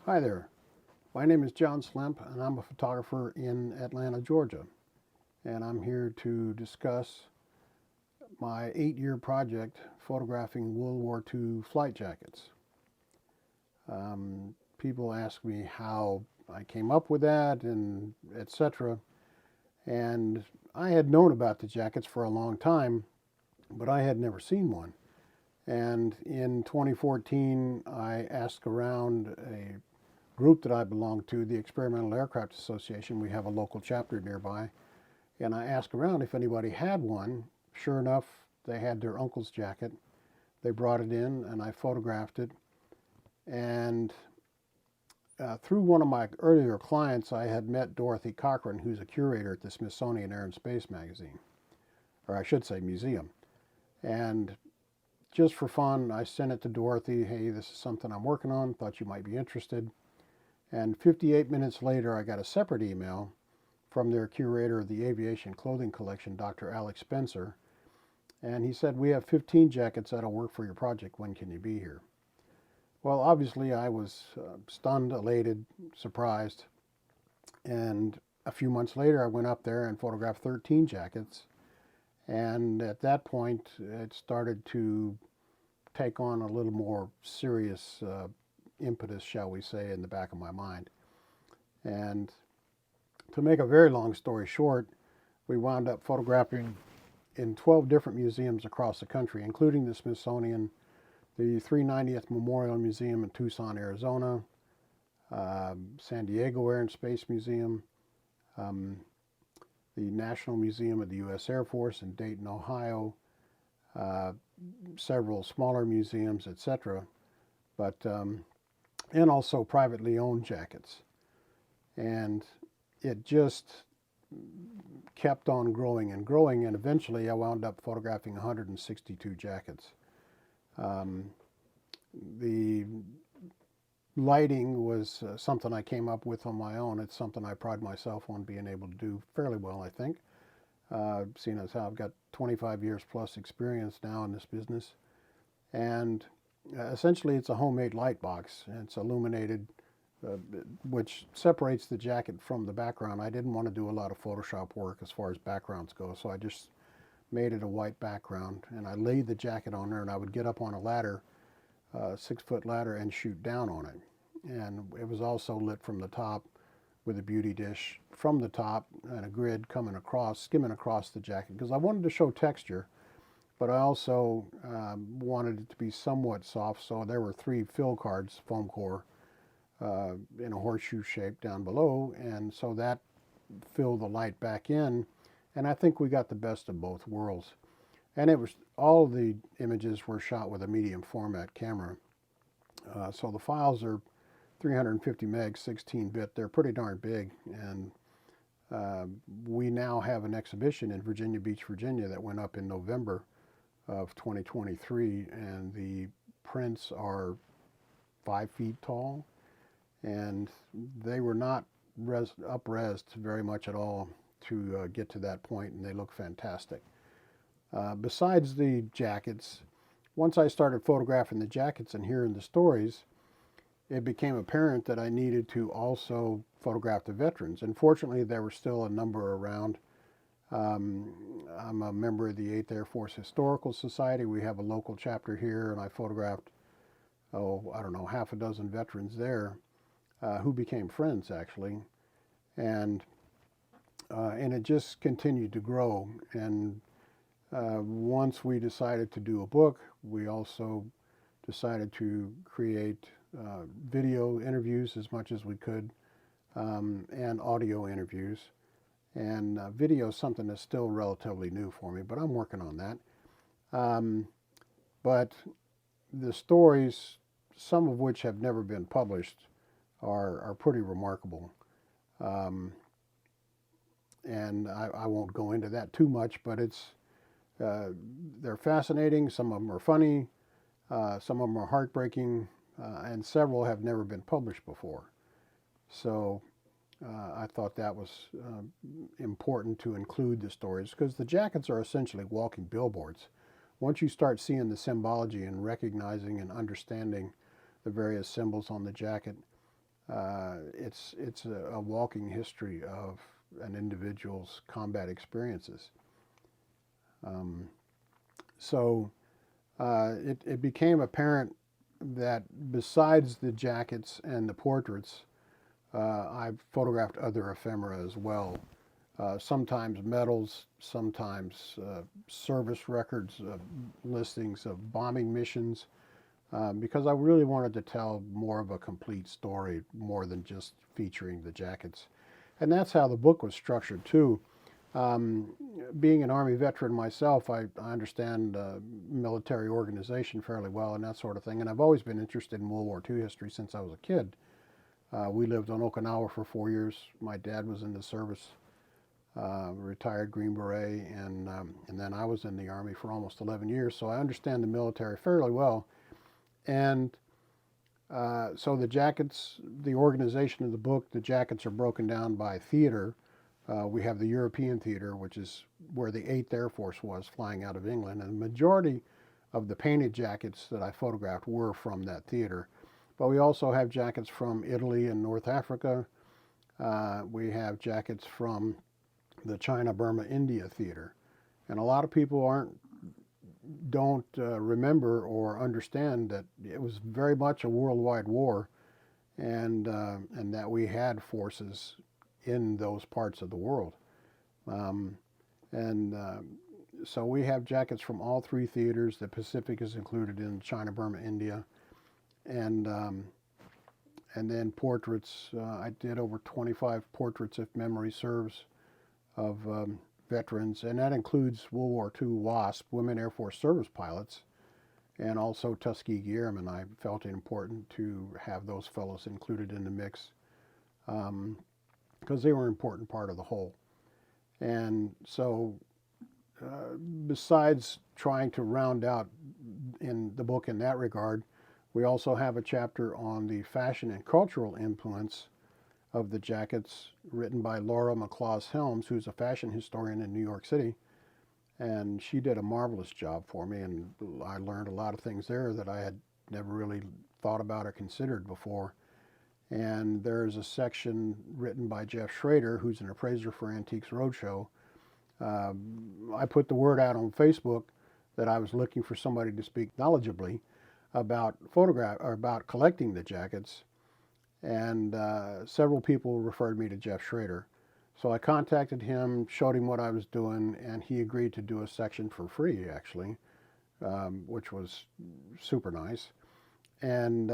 Hi there. My name is John Slemp, and I'm a photographer in Atlanta, Georgia. And I'm here to discuss my 8-year project photographing World War II flight jackets. People ask me how I came up with that and etc. And I had known about the jackets for a long time, but I had never seen one. And in 2014, I asked around a group that I belong to, the Experimental Aircraft Association. We have a local chapter nearby. And I asked around if anybody had one. Sure enough, they had their uncle's jacket. They brought it in and I photographed it. And through one of my earlier clients, I had met Dorothy Cochran, who's a curator at the Smithsonian Air and Space Magazine, or I should say museum. And just for fun, I sent it to Dorothy. Hey, this is something I'm working on. Thought you might be interested. And 58 minutes later, I got a separate email from their curator of the aviation clothing collection, Dr. Alex Spencer. And he said, we have 15 jackets that'll work for your project. When can you be here? Well, obviously, I was stunned, elated, surprised. And a few months later, I went up there and photographed 13 jackets. And at that point, it started to take on a little more serious impetus, shall we say, in the back of my mind. And to make a very long story short, we wound up photographing in 12 different museums across the country, including the Smithsonian, the 390th Memorial Museum in Tucson, Arizona, San Diego Air and Space Museum, um, the National Museum of the U.S. Air Force in Dayton, Ohio, uh, several smaller museums, etc. But and also privately owned jackets, and it just kept on growing and growing, and eventually I wound up photographing 162 jackets. Um, the lighting was something I came up with on my own. It's something I pride myself on being able to do fairly well, I think. Seeing as how I've got 25 years plus experience now in this business. And essentially it's a homemade light box. It's illuminated, uh, which separates the jacket from the background. I didn't want to do a lot of Photoshop work as far as backgrounds go, so I just made it a white background, and I laid the jacket on there, and I would get up on a ladder, 6-foot ladder, and shoot down on it. And it was also lit from the top with a beauty dish from the top and a grid coming across, skimming across the jacket, because I wanted to show texture, but I also wanted it to be somewhat soft. So there were 3 fill cards, foam core, in a horseshoe shape down below, and so that filled the light back in. And I think we got the best of both worlds. And it was all of the images were shot with a medium format camera. So the files are 350 meg, 16-bit. They're pretty darn big. And we now have an exhibition in Virginia Beach, Virginia that went up in November of 2023. And the prints are 5 feet tall. And they were not up-resed very much at all to get to that point, and they look fantastic. Besides the jackets, once I started photographing the jackets and hearing the stories, it became apparent that I needed to also photograph the veterans. And fortunately, there were still a number around. I'm a member of the 8th Air Force Historical Society. We have a local chapter here, and I photographed, I don't know, half a dozen veterans there who became friends, actually. And it just continued to grow. And once we decided to do a book, we also decided to create video interviews as much as we could, and audio interviews. And video is something that's still relatively new for me, but I'm working on that. But the stories, some of which have never been published, are pretty remarkable. Um, and I won't go into that too much, but they're fascinating. Some of them are funny, some of them are heartbreaking, and several have never been published before. So I thought that was important to include the stories, because the jackets are essentially walking billboards. Once you start seeing the symbology and recognizing and understanding the various symbols on the jacket, it's a walking history of an individual's combat experiences. Um, so it became apparent that besides the jackets and the portraits, I've photographed other ephemera as well. Sometimes medals, sometimes service records, listings of bombing missions, because I really wanted to tell more of a complete story, more than just featuring the jackets. And that's how the book was structured too. Um, Being an Army veteran myself, I understand military organization fairly well and that sort of thing. And I've always been interested in World War II history since I was a kid. We lived on Okinawa for 4 years. My dad was in the service, retired Green Beret, and then I was in the Army for almost 11 years. So I understand the military fairly well. And so the jackets, the organization of the book, the jackets are broken down by theater. We have the European theater, which is where the 8th Air Force was flying out of England. And the majority of the painted jackets that I photographed were from that theater. But we also have jackets from Italy and North Africa. We have jackets from the China, Burma, India theater. And a lot of people don't remember or understand that it was very much a worldwide war, and that we had forces in those parts of the world. Um, and So we have jackets from all three theaters. The Pacific is included in China, Burma, India, and um, and then portraits. I did over 25 portraits, if memory serves, of veterans, and that includes World War II WASP, Women Air Force Service Pilots, and also Tuskegee Airmen. I felt it important to have those fellows included in the mix, because they were an important part of the whole. And so, besides trying to round out in the book in that regard, we also have a chapter on the fashion and cultural influence of the jackets, written by Laura McLaws Helms, who's a fashion historian in New York City. And she did a marvelous job for me, and I learned a lot of things there that I had never really thought about or considered before. And there's a section written by Jeff Schrader, who's an appraiser for Antiques Roadshow. I put the word out on Facebook that I was looking for somebody to speak knowledgeably about about collecting the jackets, and several people referred me to Jeff Schrader. So I contacted him, showed him what I was doing, and he agreed to do a section for free, actually, which was super nice. And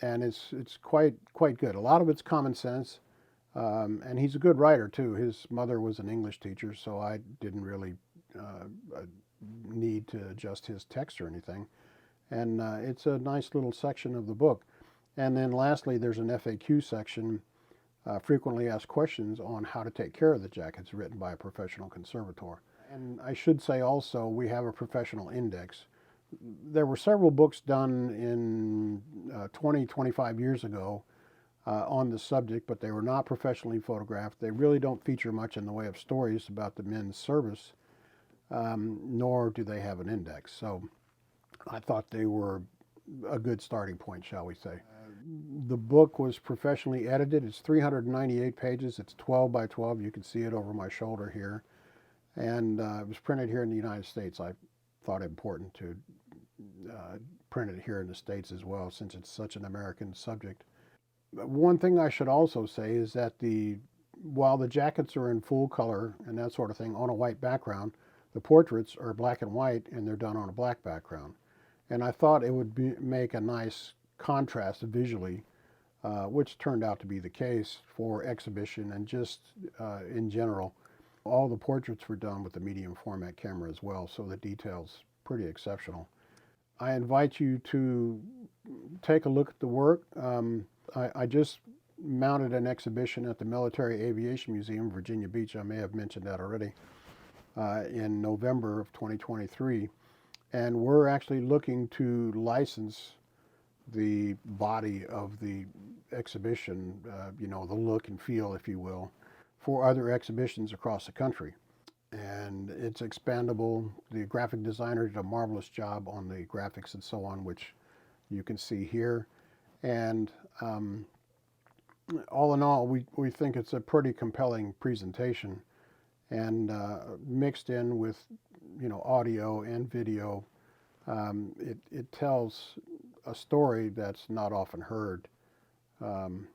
it's quite good. A lot of it's common sense, and he's a good writer too. His mother was an English teacher, so I didn't really need to adjust his text or anything. And it's a nice little section of the book. And then lastly, there's an FAQ section, frequently asked questions on how to take care of the jackets, written by a professional conservator. And I should say also, we have a professional index. There were several books done in 20, 25 years ago on the subject, but they were not professionally photographed. They really don't feature much in the way of stories about the men's service, nor do they have an index. So I thought they were a good starting point, shall we say. The book was professionally edited. It's 398 pages. It's 12 by 12. You can see it over my shoulder here. And it was printed here in the United States. I thought it important to print it here in the States as well, since it's such an American subject. One thing I should also say is that while the jackets are in full color and that sort of thing on a white background, the portraits are black and white, and they're done on a black background. And I thought it would make a nice contrast visually, which turned out to be the case for exhibition and just in general. All the portraits were done with the medium format camera as well, so the detail's pretty exceptional. I invite you to take a look at the work. I just mounted an exhibition at the Military Aviation Museum, Virginia Beach. I may have mentioned that already, in November of 2023. And we're actually looking to license the body of the exhibition, the look and feel, if you will, for other exhibitions across the country. And it's expandable. The graphic designer did a marvelous job on the graphics and so on, which you can see here. And all in all, we think it's a pretty compelling presentation, and mixed in with, audio and video, it tells a story that's not often heard, um,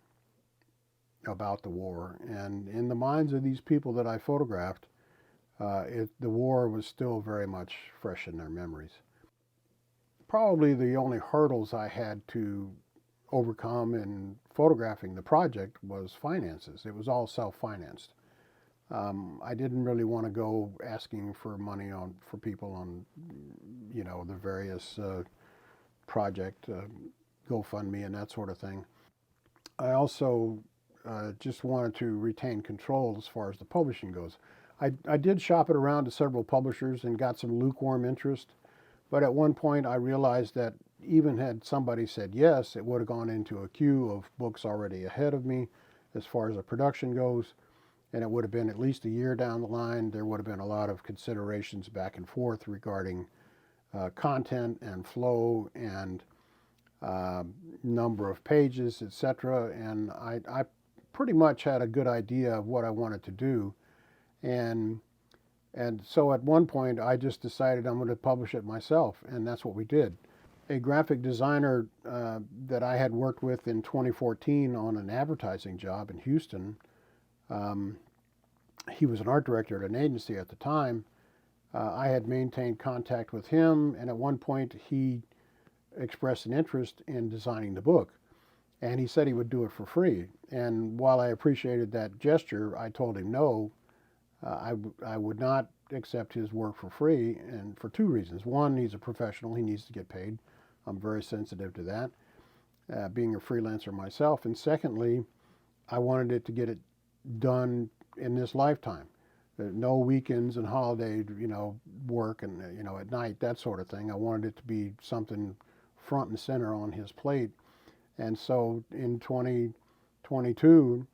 about the war. And in the minds of these people that I photographed, the war was still very much fresh in their memories. Probably the only hurdles I had to overcome in photographing the project was finances. It was all self-financed. I didn't really want to go asking for money for people on, the various project GoFundMe and that sort of thing. I also just wanted to retain control as far as the publishing goes. I did shop it around to several publishers and got some lukewarm interest, but at one point I realized that even had somebody said yes, it would have gone into a queue of books already ahead of me as far as the production goes, and it would have been at least a year down the line. There would have been a lot of considerations back and forth regarding content and flow and uh, number of pages, etc. And I pretty much had a good idea of what I wanted to do, and so at one point I just decided I'm going to publish it myself, and that's what we did. A graphic designer that I had worked with in 2014 on an advertising job in Houston. Um, he was an art director at an agency at the time. I had maintained contact with him, and at one point he expressed an interest in designing the book. And he said he would do it for free. And while I appreciated that gesture, I told him no, I would not accept his work for free, and for two reasons. One, he's a professional, he needs to get paid. I'm very sensitive to that, being a freelancer myself. And secondly, I wanted it to get it done in this lifetime. No weekends and holiday, work and, at night, that sort of thing. I wanted it to be something front and center on his plate. And so in 2022,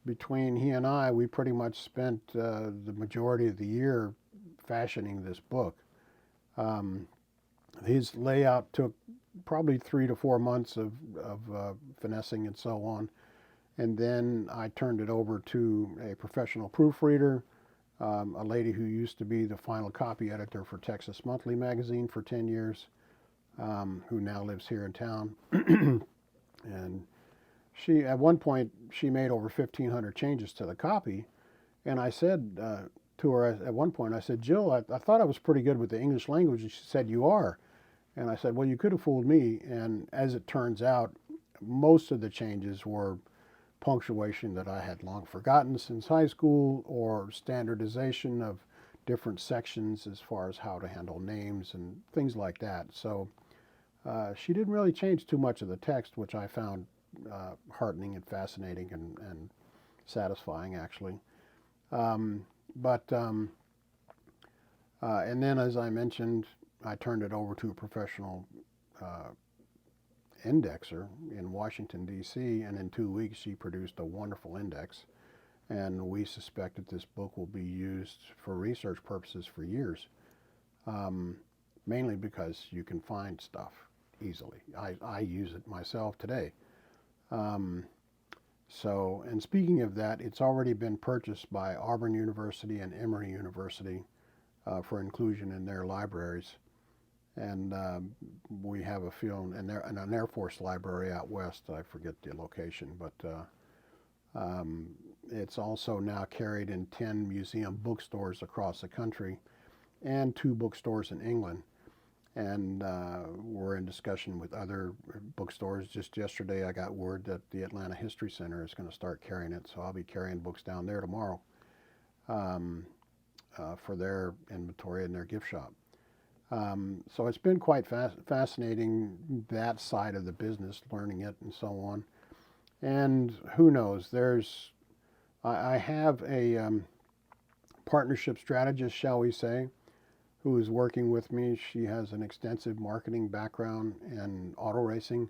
between he and I, we pretty much spent the majority of the year fashioning this book. Um, his layout took probably 3 to 4 months of finessing and so on. And then I turned it over to a professional proofreader, a lady who used to be the final copy editor for Texas Monthly magazine for 10 years, who now lives here in town. And she, at one point, she made over 1,500 changes to the copy. And I said to her at one point, I said, Jill, I thought I was pretty good with the English language. And she said, you are. And I said, well, you could have fooled me. And as it turns out, most of the changes were punctuation that I had long forgotten since high school, or standardization of different sections as far as how to handle names and things like that. So she didn't really change too much of the text, which I found heartening and fascinating and satisfying, actually. Um, but and then, as I mentioned, I turned it over to a professional uh, indexer in Washington, D.C., and in 2 weeks she produced a wonderful index. And we suspect that this book will be used for research purposes for years, um, mainly because you can find stuff easily. I use it myself today. Um, and speaking of that, it's already been purchased by Auburn University and Emory University for inclusion in their libraries. And we have a field and an Air Force library out west. I forget the location, but it's also now carried in 10 museum bookstores across the country and 2 bookstores in England. And we're in discussion with other bookstores. Just yesterday, I got word that the Atlanta History Center is going to start carrying it, so I'll be carrying books down there tomorrow um, for their inventory and their gift shop. So it's been quite fascinating, that side of the business, learning it and so on. And who knows, I have a partnership strategist, shall we say, who is working with me. She has an extensive marketing background in auto racing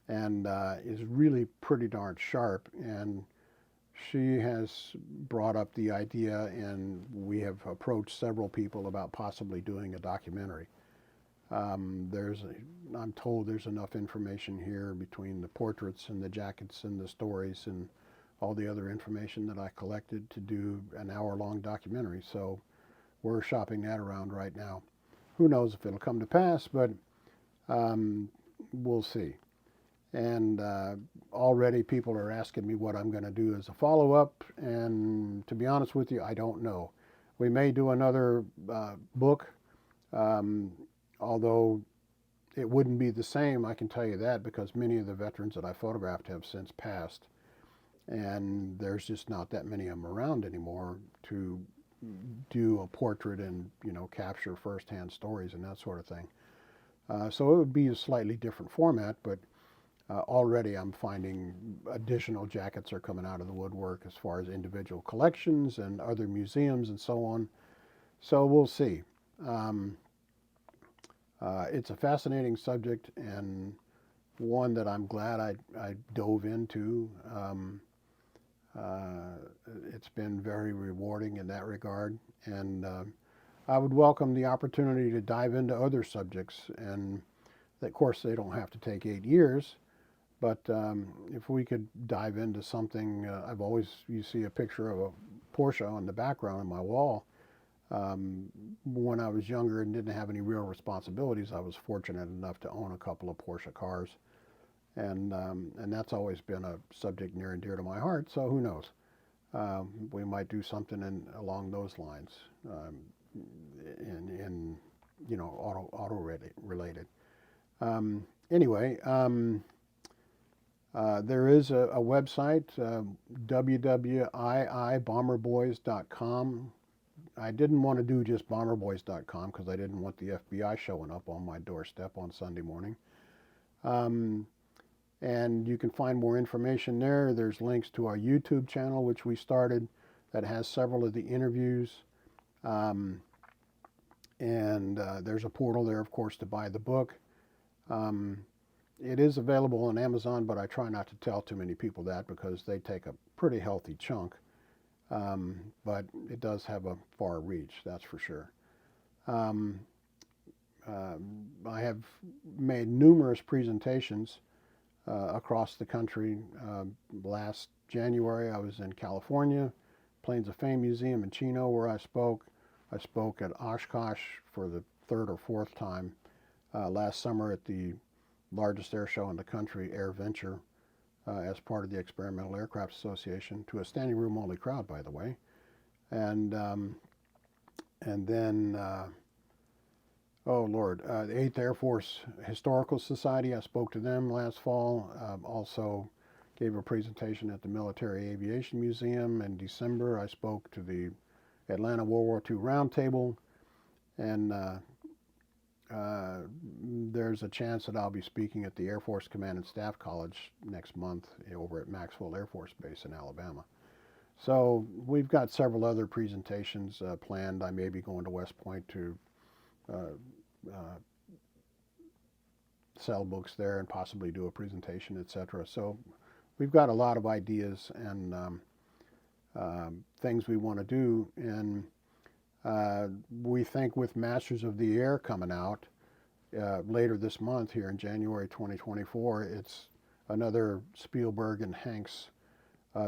and is really pretty darn sharp. And she has brought up the idea, and we have approached several people about possibly doing a documentary. I'm told there's enough information here between the portraits and the jackets and the stories and all the other information that I collected to do an hour-long documentary. So we're shopping that around right now. Who knows if it'll come to pass, but we'll see. And already people are asking me what I'm going to do as a follow-up, and to be honest with you, I don't know. We may do another book, although it wouldn't be the same, I can tell you that, because many of the veterans that I photographed have since passed, and there's just not that many of them around anymore to do a portrait and, you know, capture firsthand stories and that sort of thing. So it would be a slightly different format, but already I'm finding additional jackets are coming out of the woodwork as far as individual collections and other museums and so on. So we'll see. It's a fascinating subject and one that I'm glad I dove into. It's been very rewarding in that regard, and I would welcome the opportunity to dive into other subjects. And of course, they don't have to take 8 years, but if we could dive into something, you see a picture of a Porsche on the background on my wall. When I was younger and didn't have any real responsibilities, I was fortunate enough to own a couple of Porsche cars. And that's always been a subject near and dear to my heart, so who knows? We might do something along those lines, in you know, auto related. Anyway, there is a website, www.iibomberboys.com. I didn't want to do just bomberboys.com because I didn't want the FBI showing up on my doorstep on Sunday morning. And you can find more information there. There's links to our YouTube channel, which we started, that has several of the interviews. There's a portal there, of course, to buy the book. It is available on Amazon, but I try not to tell too many people that because they take a pretty healthy chunk. But it does have a far reach, that's for sure. I have made numerous presentations across the country. Last January I was in California, Plains of Fame Museum in Chino, where I spoke. I spoke at Oshkosh for the third or fourth time last summer at the largest air show in the country, AirVenture, as part of the Experimental Aircraft Association, to a standing room only crowd, by the way. And then oh Lord, the 8th Air Force Historical Society, I spoke to them last fall. Also gave a presentation at the Military Aviation Museum in December. I spoke to the Atlanta World War II Roundtable, and there's a chance that I'll be speaking at the Air Force Command and Staff College next month over at Maxwell Air Force Base in Alabama. So we've got several other presentations planned. I may be going to West Point to sell books there and possibly do a presentation, etc. So we've got a lot of ideas and things we want to do, and we think with Masters of the Air coming out later this month here in January 2024, it's another Spielberg and Hanks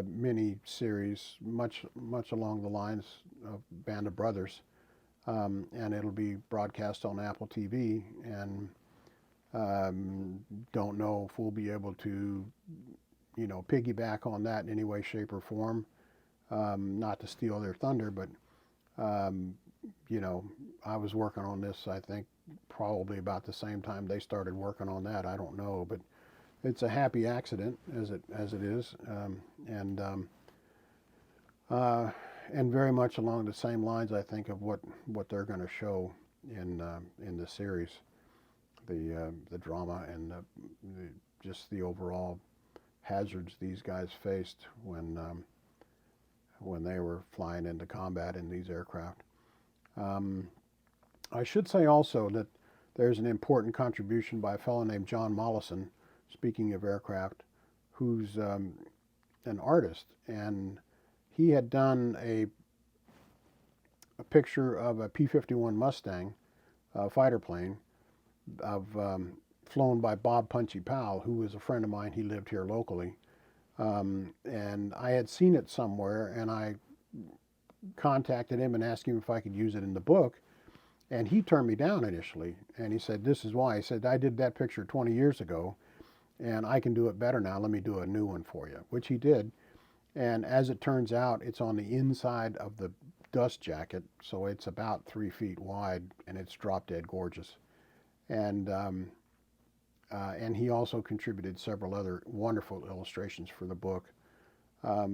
mini series, much along the lines of Band of Brothers. And it'll be broadcast on Apple TV, and don't know if we'll be able to, you know, piggyback on that in any way, shape, or form. Not to steal their thunder, but you know, I was working on this, I think, probably about the same time they started working on that. I don't know, but it's a happy accident as it is, and very much along the same lines, I think, of what they're going to show in the series, the drama and just the overall hazards these guys faced when they were flying into combat in these aircraft. I should say also that there's an important contribution by a fellow named John Mollison, speaking of aircraft, who's an artist, and he had done a picture of a P-51 Mustang fighter plane flown by Bob Punchy Powell, who was a friend of mine. He lived here locally. And I had seen it somewhere, and I contacted him and asked him if I could use it in the book. And he turned me down initially. And he said, "This is why." He said, "I did that picture 20 years ago, and I can do it better now. Let me do a new one for you," which he did. And as it turns out, it's on the inside of the dust jacket, so it's about 3 feet wide, and it's drop dead gorgeous. And and he also contributed several other wonderful illustrations for the book.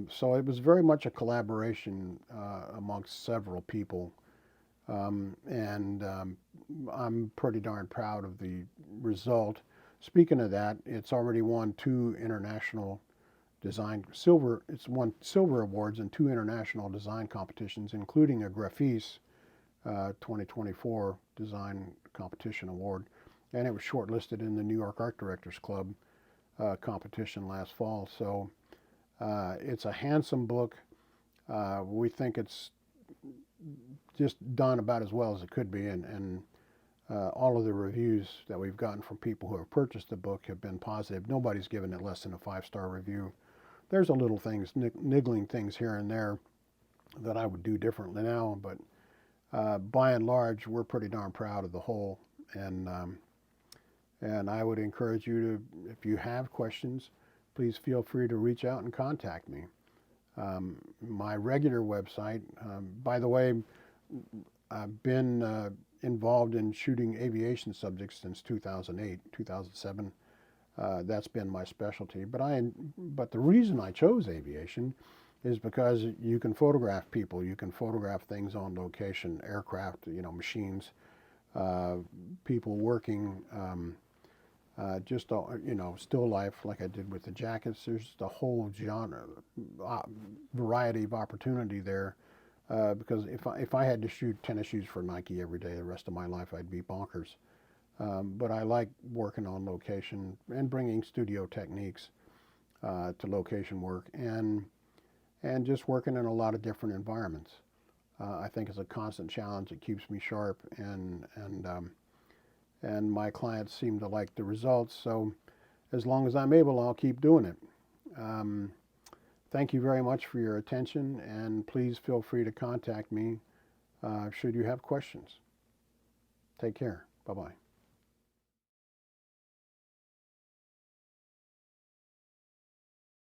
So it was very much a collaboration amongst several people, and I'm pretty darn proud of the result. Speaking of that, it's already won two international design silver. It's won silver awards in two international design competitions, including a Graphice 2024 design competition award, and it was shortlisted in the New York Art Directors Club competition last fall. So it's a handsome book. We think it's just done about as well as it could be, and all of the reviews that we've gotten from people who have purchased the book have been positive. Nobody's given it less than a 5-star review. There's a little things, niggling things here and there that I would do differently now, but by and large, we're pretty darn proud of the whole. And I would encourage you to, if you have questions, please feel free to reach out and contact me. My regular website, by the way, I've been involved in shooting aviation subjects since 2008, 2007. That's been my specialty. But the reason I chose aviation is because you can photograph people, you can photograph things on location, aircraft, machines, people working, just still life like I did with the jackets. There's the whole genre, variety of opportunity there. Because if I had to shoot tennis shoes for Nike every day the rest of my life, I'd be bonkers. But I like working on location and bringing studio techniques to location work, and just working in a lot of different environments. I think it's a constant challenge. It keeps me sharp, and my clients seem to like the results. So as long as I'm able, I'll keep doing it. Thank you very much for your attention, and please feel free to contact me should you have questions. Take care. Bye-bye.